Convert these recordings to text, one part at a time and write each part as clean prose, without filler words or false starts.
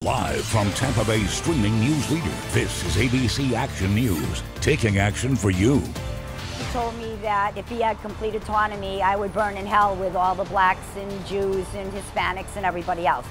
Live from Tampa Bay's streaming news leader, this is ABC Action News, taking action for you. He told me that if he had complete autonomy, I would burn in hell with all the blacks and Jews and Hispanics and everybody else.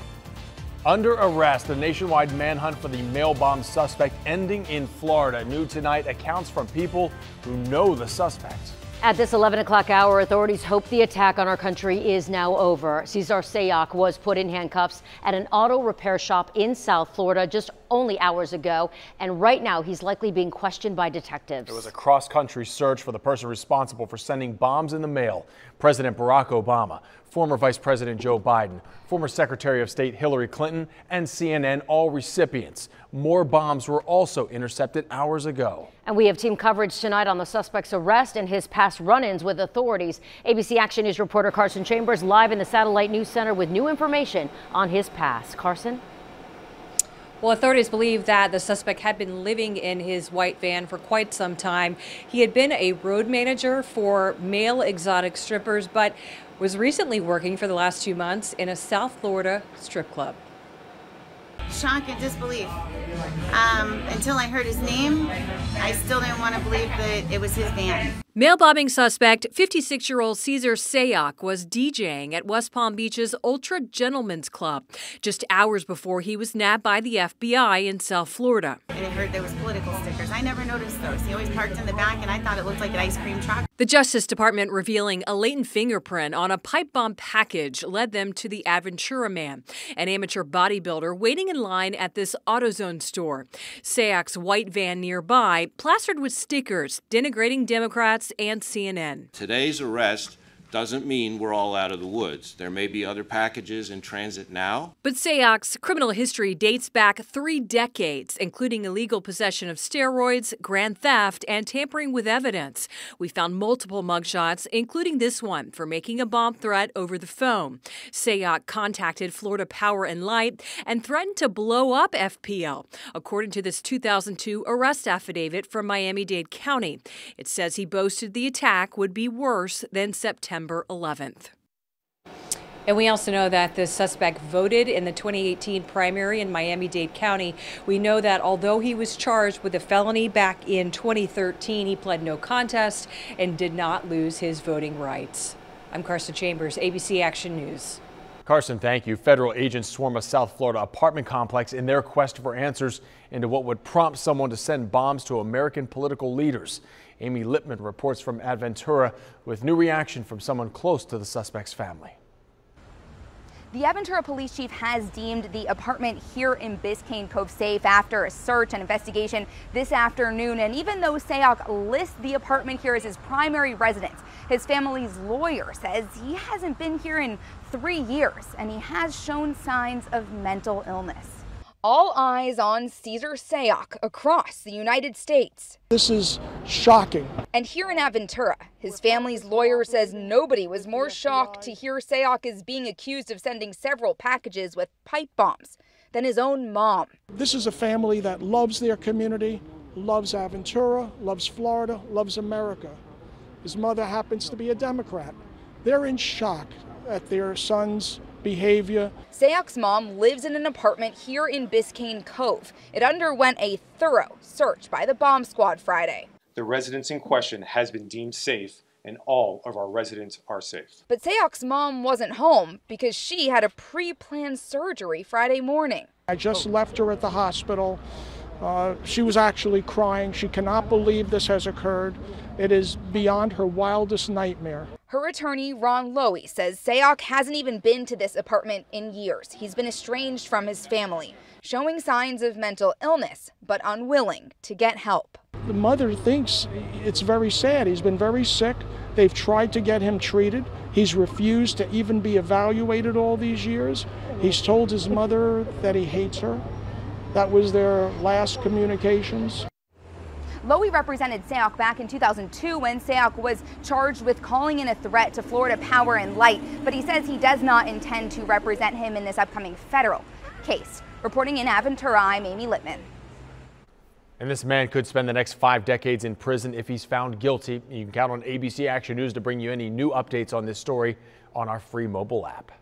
Under arrest, a nationwide manhunt for the mail bomb suspect ending in Florida. New tonight, accounts from people who know the suspect. At this 11 o'clock hour, authorities hope the attack on our country is now over. Cesar Sayoc was put in handcuffs at an auto repair shop in South Florida just only hours ago. And right now, he's likely being questioned by detectives. It was a cross-country search for the person responsible for sending bombs in the mail. President Barack Obama, former Vice President Joe Biden, former Secretary of State Hillary Clinton, and CNN, all recipients. More bombs were also intercepted hours ago. And we have team coverage tonight on the suspect's arrest and his past run-ins with authorities. ABC Action News reporter Carson Chambers live in the Satellite News Center with new information on his past. Carson? Well, authorities believe that the suspect had been living in his white van for quite some time. He had been a road manager for male exotic strippers, but was recently working for the last 2 months in a South Florida strip club. Shock and disbelief. Until I heard his name, I still didn't want to believe that it was his van. Mail bombing suspect 56-year-old Cesar Sayoc was DJing at West Palm Beach's Ultra Gentlemen's Club just hours before he was nabbed by the FBI in South Florida. And I heard there was political stickers. I never noticed those. He always parked in the back, and I thought it looked like an ice cream truck. The Justice Department revealing a latent fingerprint on a pipe bomb package led them to the Aventura man, an amateur bodybuilder waiting in line at this AutoZone store. Sayoc's white van nearby plastered with stickers denigrating Democrats and CNN. Today's arrest doesn't mean we're all out of the woods. There may be other packages in transit now. But Sayoc's criminal history dates back 3 decades, including illegal possession of steroids, grand theft, and tampering with evidence. We found multiple mugshots, including this one for making a bomb threat over the phone. Sayoc contacted Florida Power and Light and threatened to blow up FPL, according to this 2002 arrest affidavit from Miami-Dade County. It says he boasted the attack would be worse than September 11th. And we also know that the suspect voted in the 2018 primary in Miami-Dade County. We know that although he was charged with a felony back in 2013, he pled no contest and did not lose his voting rights. I'm Carson Chambers, ABC Action News. Carson, thank you. Federal agents swarm a South Florida apartment complex in their quest for answers into what would prompt someone to send bombs to American political leaders. Amy Lippman reports from Aventura with new reaction from someone close to the suspect's family. The Aventura police chief has deemed the apartment here in Biscayne Cove safe after a search and investigation this afternoon. And even though Sayoc lists the apartment here as his primary residence, his family's lawyer says he hasn't been here in 3 years and he has shown signs of mental illness. All eyes on Cesar Sayoc across the United States. This is shocking. And here in Aventura, his family's lawyer says nobody was more shocked to hear Sayoc is being accused of sending several packages with pipe bombs than his own mom. This is a family that loves their community, loves Aventura, loves Florida, loves America. His mother happens to be a Democrat. They're in shock at their son's behavior. Sayoc's mom lives in an apartment here in Biscayne Cove. It underwent a thorough search by the bomb squad Friday. The residence in question has been deemed safe, and all of our residents are safe. But Sayoc's mom wasn't home because she had a pre-planned surgery Friday morning. I just left her at the hospital. She was actually crying. She cannot believe this has occurred. It is beyond her wildest nightmare. Her attorney, Ron Lowy, says Sayoc hasn't even been to this apartment in years. He's been estranged from his family, showing signs of mental illness, but unwilling to get help. The mother thinks it's very sad. He's been very sick. They've tried to get him treated. He's refused to even be evaluated all these years. He's told his mother that he hates her. That was their last communications. Lowy represented Sayoc back in 2002 when Sayoc was charged with calling in a threat to Florida Power and Light, but he says he does not intend to represent him in this upcoming federal case. Reporting in Aventura, I'm Amy Lippman. And this man could spend the next 5 decades in prison if he's found guilty. You can count on ABC Action News to bring you any new updates on this story on our free mobile app.